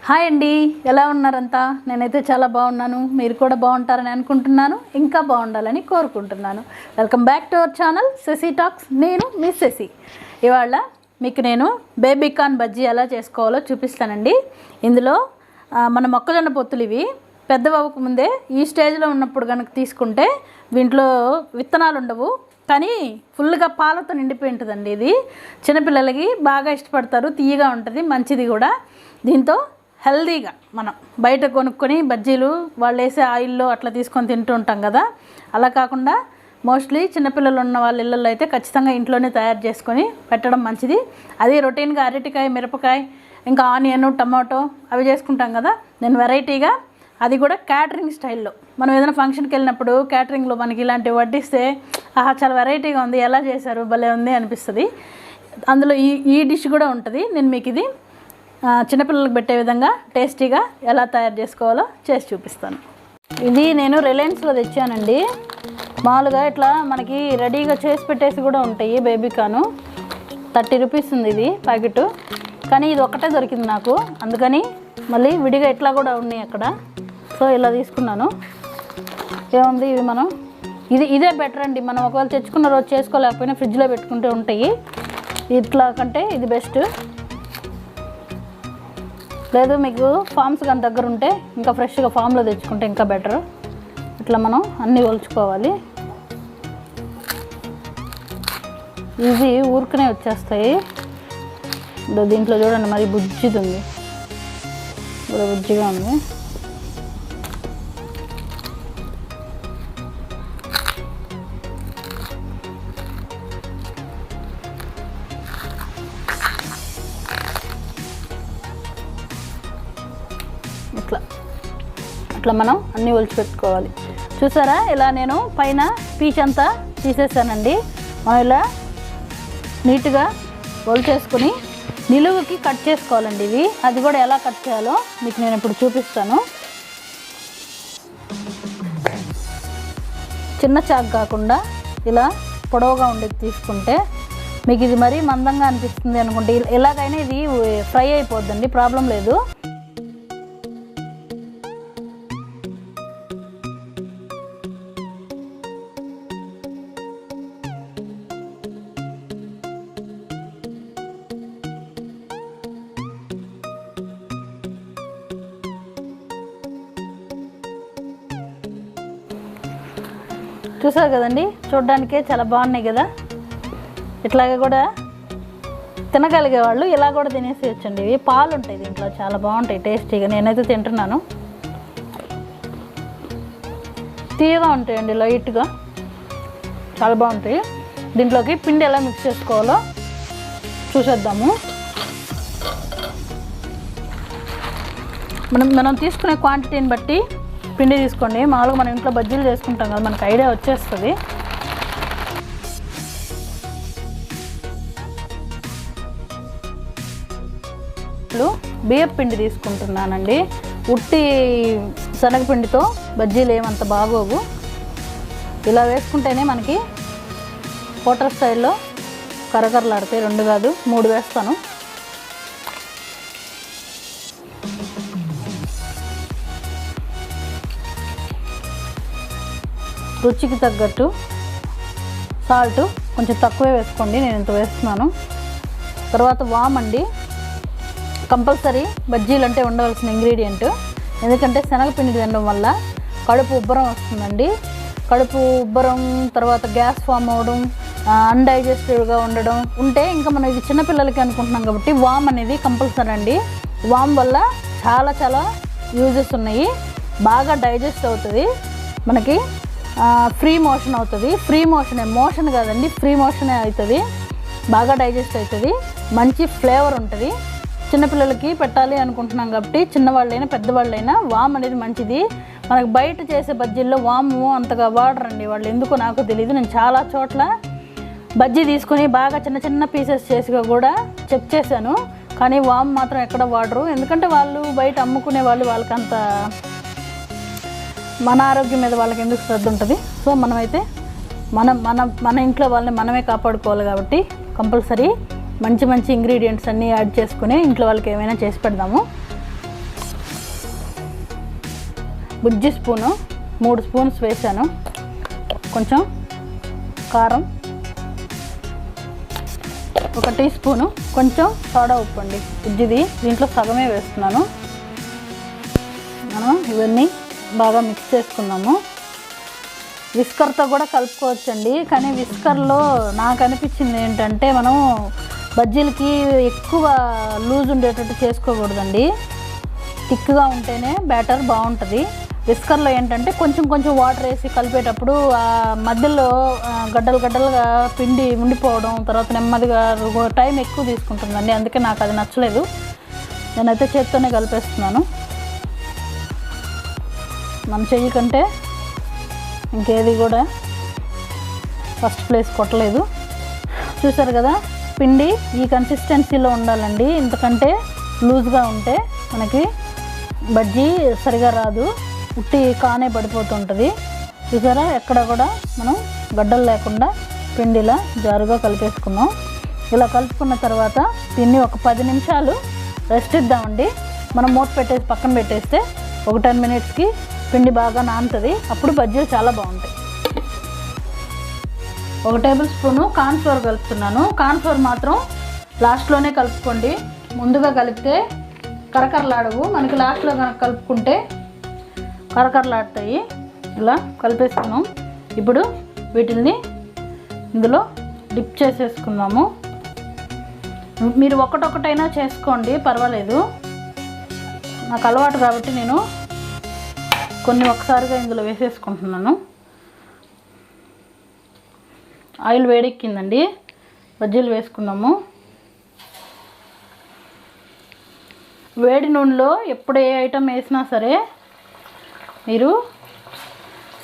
Hi అండి, ఎలా ఉన్నారంతా? నేనైతే చాలా బాగున్నాను. మీరు కూడా బాగుంటారని అనుకుంటున్నాను, ఇంకా బాగుండాలని కోరుకుంటున్నాను. Welcome back to our channel Sasi talks. నేను మీ ససి. ఇవాళ మీకు నేను బేబీ కార్న్ బజ్జీ ఎలా చేసుకోవాలో చూపిస్తానండి. ఇందులో మన మొక్కజొన్న పొత్తులు ఇవి పెద్దవకు ముందే ఈ స్టేజ్లో ఉన్నప్పుడు కనుక తీసుకుంటే దీంట్లో విత్తనాలు ఉండవు, కానీ ఫుల్గా పాలతో నిండిపోయి ఉంటుందండి. ఇది చిన్నపిల్లలకి బాగా ఇష్టపడతారు, తీయగా ఉంటుంది, మంచిది కూడా. దీంతో హెల్దీగా మనం బయట కొనుక్కొని బజ్జీలు వాళ్ళు వేసే ఆయిల్లో అట్లా తీసుకొని తింటూ ఉంటాం కదా, అలా కాకుండా మోస్ట్లీ చిన్నపిల్లలు ఉన్న వాళ్ళ ఇళ్ళల్లో అయితే ఖచ్చితంగా ఇంట్లోనే తయారు చేసుకొని పెట్టడం మంచిది. అది రొటీన్గా అరటికాయ, మిరపకాయ, ఇంకా ఆనియన్, టమాటో అవి చేసుకుంటాం కదా. నేను వెరైటీగా అది కూడా క్యాటరింగ్ స్టైల్లో, మనం ఏదైనా ఫంక్షన్కి వెళ్ళినప్పుడు క్యాటరింగ్లో మనకి ఇలాంటివి వడ్డిస్తే ఆహా చాలా వెరైటీగా ఉంది, ఎలా చేశారు, భలే ఉంది అనిపిస్తుంది. అందులో ఈ డిష్ కూడా ఉంటుంది. నేను మీకు ఇది చిన్నపిల్లలకు పెట్టే విధంగా టేస్టీగా ఎలా తయారు చేసుకోవాలో చేసి చూపిస్తాను. ఇది నేను రిలయన్స్లో తెచ్చానండి. మామూలుగా ఇట్లా మనకి రెడీగా చేసి పెట్టేసి కూడా ఉంటాయి. బేబీ కార్న్ 30 రూపీస్ ఉంది ఇది ప్యాకెట్, కానీ ఇది ఒక్కటే దొరికింది నాకు, అందుకని మళ్ళీ విడిగా ఇట్లా కూడా ఉన్నాయి అక్కడ. సో ఇలా తీసుకున్నాను. ఏముంది ఇవి మనం ఇదే బెటర్ అండి. మనం ఒకవేళ తెచ్చుకున్న రోజు చేసుకోలేకపోయినా ఫ్రిడ్జ్లో పెట్టుకుంటే ఉంటాయి. ఇట్లా కంటే ఇది బెస్ట్. లేదు మీకు ఫామ్స్ కానీ దగ్గర ఉంటే ఇంకా ఫ్రెష్గా ఫామ్లో తెచ్చుకుంటే ఇంకా బెటర్. ఇట్లా మనం అన్నీ ఒలుచుకోవాలి. ఈజీ, ఊరికనే వచ్చేస్తాయి. దీంట్లో చూడండి మరి బుజ్జిది ఉంది, ఇప్పుడు బుజ్జిగా ఉంది. ఇట్లా మనం అన్నీ ఒలిచి పెట్టుకోవాలి. చూసారా, ఇలా నేను పైన పీచ్ అంతా తీసేసానండి. మనం ఇలా నీట్గా ఒలిచేసుకుని నిలువుకి కట్ చేసుకోవాలండి ఇవి. అది కూడా ఎలా కట్ చేయాలో మీకు నేను ఇప్పుడు చూపిస్తాను. చిన్న చాకు కాకుండా ఇలా పొడవుగా ఉండేది తీసుకుంటే మీకు ఇది మరీ మందంగా అనిపిస్తుంది అనుకుంటే ఎలాగైనా ఇది ఫ్రై అయిపోద్దండి, ప్రాబ్లం లేదు. చూసారు కదండి, చూడడానికే చాలా బాగున్నాయి కదా. ఇట్లాగే కూడా తినగలిగే వాళ్ళు ఇలా కూడా తినేసేయచ్చండి. ఇవి పాలు ఉంటాయి దీంట్లో, చాలా బాగుంటాయి టేస్టీగా. నేనైతే తింటున్నాను. తీయగా ఉంటాయండి, లైట్గా, చాలా బాగుంటాయి. దీంట్లోకి పిండి ఎలా మిక్స్ చేసుకోవాలో చూసేద్దాము. మనం తీసుకునే క్వాంటిటీని బట్టి పిండి తీసుకోండి. మామూలుగా మనం ఇంట్లో బజ్జీలు చేసుకుంటాం కదా, మనకు ఐడియా వచ్చేస్తుంది. బియ్యం పిండి తీసుకుంటున్నానండి. ఉట్టి శనగపిండితో బజ్జీలు ఏమంత బాగోవు. ఇలా వేసుకుంటేనే మనకి హోటల్ స్టైల్లో కరకరలాడతాయి. 2 కాదు 3 వేస్తాను. రుచికి తగ్గట్టు సాల్ట్ కొంచెం తక్కువే వేసుకోండి, నేను ఇంత వేస్తున్నాను. తర్వాత వామ్ అండి, కంపల్సరీ బజ్జీలు అంటే ఉండవలసిన ఇంగ్రీడియంట్. ఎందుకంటే శనగపిండి తినడం వల్ల కడుపు ఉబ్బరం వస్తుందండి. కడుపు ఉబ్బరం, తర్వాత గ్యాస్ ఫామ్ అవ్వడం, అన్డైజెస్టివ్గా ఉండడం ఉంటే ఇంకా మనం ఇది చిన్నపిల్లలకి అనుకుంటున్నాం కాబట్టి వామ్ అనేది కంపల్సరీ అండి. వామ్ వల్ల చాలా చాలా యూజెస్ ఉన్నాయి. బాగా డైజెస్ట్ అవుతుంది, మనకి ఫ్రీ మోషన్ అవుతుంది. మోషన్ కాదండి, ఫ్రీ మోషనే అవుతుంది. బాగా డైజెస్ట్ అవుతుంది, మంచి ఫ్లేవర్ ఉంటుంది. చిన్నపిల్లలకి పెట్టాలి అనుకుంటున్నాం కాబట్టి చిన్నవాళ్ళైనా పెద్దవాళ్ళైనా వామ్ అనేది మంచిది. మనకు బయట చేసే బజ్జీల్లో వాము అంతగా వాడరండి వాళ్ళు, ఎందుకో నాకు తెలియదు. నేను చాలా చోట్ల బజ్జీ తీసుకొని బాగా చిన్న చిన్న పీసెస్ చేసి కూడా చెక్ చేశాను, కానీ వామ్ మాత్రం ఎక్కడ వాడరు. ఎందుకంటే వాళ్ళు బయట అమ్ముకునే వాళ్ళు, వాళ్ళకంత మన ఆరోగ్యం మీద వాళ్ళకి ఎందుకు శ్రద్ధ ఉంటుంది. సో మనమైతే మన ఇంట్లో వాళ్ళని మనమే కాపాడుకోవాలి కాబట్టి కంపల్సరీ మంచి మంచి ఇంగ్రీడియంట్స్ అన్నీ యాడ్ చేసుకుని ఇంట్లో వాళ్ళకి ఏమైనా చేసి పెడదాము. బుజ్జి స్పూను 3 స్పూన్స్ వేసాను. కొంచెం కారం, 1 టీ స్పూను కొంచెం సోడా ఉప్పు అండి. బుజ్జిది దీంట్లో సగమే వేస్తున్నాను. మనం ఇవన్నీ బాగా మిక్స్ చేసుకుందాము. విస్కర్తో కూడా కలుపుకోవచ్చండి, కానీ విస్కర్లో నాకు అనిపించింది ఏంటంటే మనం బజ్జీలకి ఎక్కువ లూజ్ ఉండేటట్టు చేసుకోకూడదండి. థిక్గా ఉంటేనే బ్యాటర్ బాగుంటుంది. విస్కర్లో ఏంటంటే కొంచెం కొంచెం వాటర్ వేసి కలిపేటప్పుడు మధ్యలో గడ్డలుగా పిండి ఉండిపోవడం, తర్వాత నెమ్మదిగా టైం ఎక్కువ తీసుకుంటుందండి. అందుకే నాకు అది నచ్చలేదు. నేనైతే చేత్తోనే కలిపేస్తున్నాను. మన చెయ్యి కంటే ఇంకేది కూడా ఫస్ట్ ప్లేస్ కొట్టలేదు. చూసారు కదా, పిండి ఈ కన్సిస్టెన్సీలో ఉండాలండి. ఇంతకంటే లూజ్గా ఉంటే మనకి బజ్జీ సరిగా రాదు, ఉట్టి కానే పడిపోతుంటుంది. చూసారా, ఎక్కడ కూడా మనం గడ్డలు లేకుండా పిండిలా జారుగా కలిపేసుకున్నాం. ఇలా కలుపుకున్న తర్వాత దీన్ని ఒక 10 నిమిషాలు రెస్ట్ ఇద్దామండి. మనం మూత పెట్టేసి పక్కన పెట్టేస్తే ఒక 10 మినిట్స్కి పిండి బాగా నానుతుంది. అప్పుడు బజ్జీలు చాలా బాగుంటాయి. 1 టేబుల్ స్పూను కార్న్ఫ్లోర్ కలుపుతున్నాను. కార్న్ఫ్లోర్ మాత్రం లాస్ట్లోనే కలుపుకోండి. ముందుగా కలిపితే కరకరలాడవు, మనకి లాస్ట్లో కనుక కలుపుకుంటే కరకరలాడతాయి. ఇలా కలిపేసుకున్నాం. ఇప్పుడు వీటిల్ని ఇందులో డిప్ చేసేసుకుందాము. మీరు ఒక్కటొక్కటైనా చేసుకోండి, పర్వాలేదు. నాకు అలవాటు కాబట్టి నేను కొన్ని ఒకసారిగా ఇందులో వేసేసుకుంటున్నాను. ఆయిల్ వేడెక్కిందండి, బజ్జీలు వేసుకున్నాము. వేడి నూనెలో ఎప్పుడు ఏ ఐటెం వేసినా సరే మీరు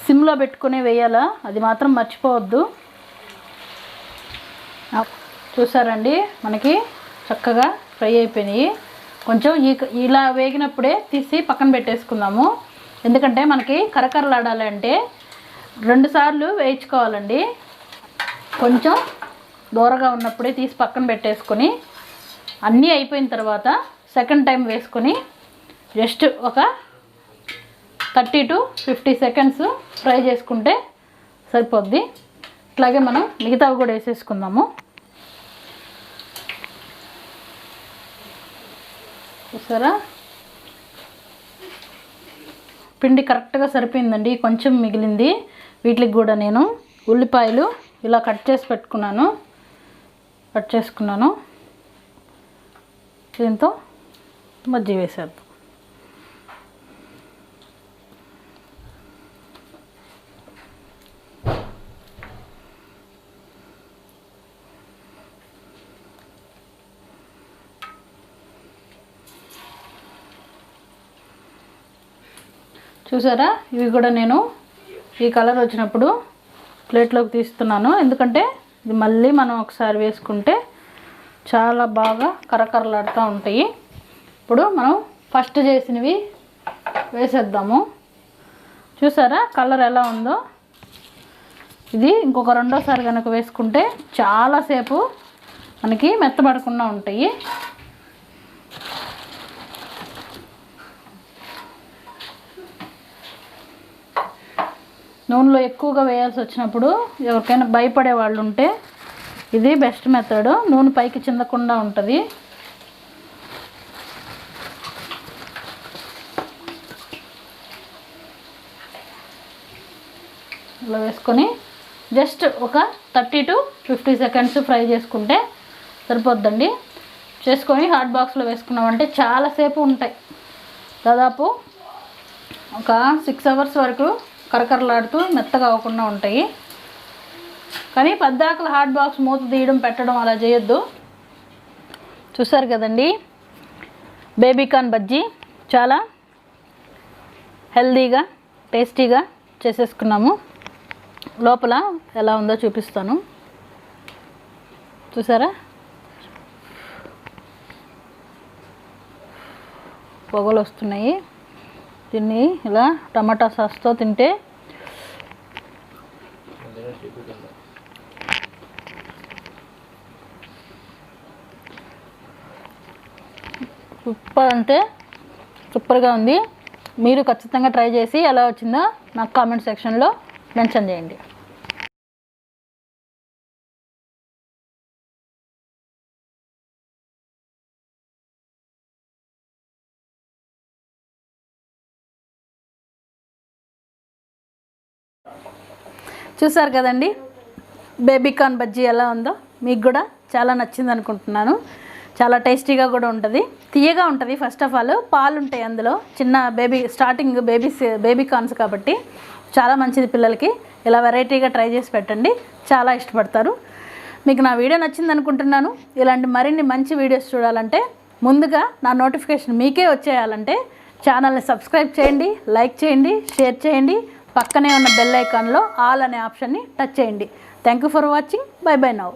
సిమ్లో పెట్టుకునే వేయాలా, అది మాత్రం మర్చిపోవద్దు. చూసారండి, మనకి చక్కగా ఫ్రై అయిపోయినాయి. కొంచెం ఇలా వేగినప్పుడే తీసి పక్కన పెట్టేసుకుందాము. ఎందుకంటే మనకి కరకరలాడాలంటే 2 సార్లు వేయించుకోవాలండి. కొంచెం దూరగా ఉన్నప్పుడే తీసి పక్కన పెట్టేసుకొని అన్నీ అయిపోయిన తర్వాత సెకండ్ టైం వేసుకొని జస్ట్ ఒక 30 to 50 సెకండ్స్ ఫ్రై చేసుకుంటే సరిపోద్ది. ఇట్లాగే మనం మిగతావి కూడా వేసేసుకుందాము. చూసారా, పిండి కరెక్ట్గా సరిపోయిందండి, కొంచెం మిగిలింది. వీటికి కూడా నేను ఉల్లిపాయలు ఇలా కట్ చేసుకున్నాను. దీంతో బజ్జీ వేసేద్దాం. చూసారా, ఇవి కూడా నేను ఈ కలర్ వచ్చినప్పుడు ప్లేట్లోకి తీస్తున్నాను. ఎందుకంటే ఇది మళ్ళీ మనం ఒకసారి వేసుకుంటే చాలా బాగా కరకరలాడుతూ ఉంటాయి. ఇప్పుడు మనం ఫస్ట్ చేసినవి వేసేద్దాము. చూసారా కలర్ ఎలా ఉందో. ఇది ఇంకొక రెండోసారి కనుక వేసుకుంటే చాలాసేపు మనకి మెత్తబడకుండా ఉంటాయి. నూనెలో ఎక్కువగా వేయాల్సి వచ్చినప్పుడు ఎవరికైనా భయపడే వాళ్ళు ఉంటే ఇది బెస్ట్ మెథడ్. నూనె పైకి చిందకుండా ఉంటుంది. ఇలా వేసుకొని జస్ట్ ఒక 30 to 50 సెకండ్స్ ఫ్రై చేసుకుంటే సరిపోద్దండి. చేసుకొని హాట్ బాక్స్లో వేసుకున్నామంటే చాలాసేపు ఉంటాయి. దాదాపు ఒక 6 అవర్స్ వరకు కరకరలాడుతూ మెత్తగా అవ్వకుండా ఉంటాయి. కానీ పద్దాకలు హాట్ బాక్స్ మూత తీయడం పెట్టడం అలా చేయొద్దు. చూసారు కదండి, బేబీకార్న్ బజ్జీ చాలా హెల్దీగా టేస్టీగా చేసేసుకున్నాము. లోపల ఎలా ఉందో చూపిస్తాను. చూసారా, పొగలు వస్తున్నాయి. దీన్ని ఇలా టమాటా సాస్తో తింటే సూపర్, అంటే సూపర్గా ఉంది. మీరు ఖచ్చితంగా ట్రై చేసి ఎలా వచ్చిందో నాకు కామెంట్ సెక్షన్లో మెన్షన్ చేయండి. చూసారు కదండి బేబీకార్న్ బజ్జీ ఎలా ఉందో. మీకు కూడా చాలా నచ్చింది అనుకుంటున్నాను. చాలా టేస్టీగా కూడా ఉంటుంది, తీయగా ఉంటుంది. ఫస్ట్ ఆఫ్ ఆల్ పాలు ఉంటాయి అందులో, చిన్న స్టార్టింగ్ బేబీకార్న్స్ కాబట్టి చాలా మంచిది పిల్లలకి. ఇలా వెరైటీగా ట్రై చేసి పెట్టండి, చాలా ఇష్టపడతారు. మీకు నా వీడియో నచ్చింది అనుకుంటున్నాను. ఇలాంటి మరిన్ని మంచి వీడియోస్ చూడాలంటే ముందుగా నా నోటిఫికేషన్ మీకే వచ్చేయాలంటే ఛానల్ని సబ్స్క్రైబ్ చేయండి, లైక్ చేయండి, షేర్ చేయండి. పక్కనే ఉన్న బెల్ ఐకాన్లో ఆల్ అనే ఆప్షన్ని టచ్ చేయండి. Thank you for watching. By by now.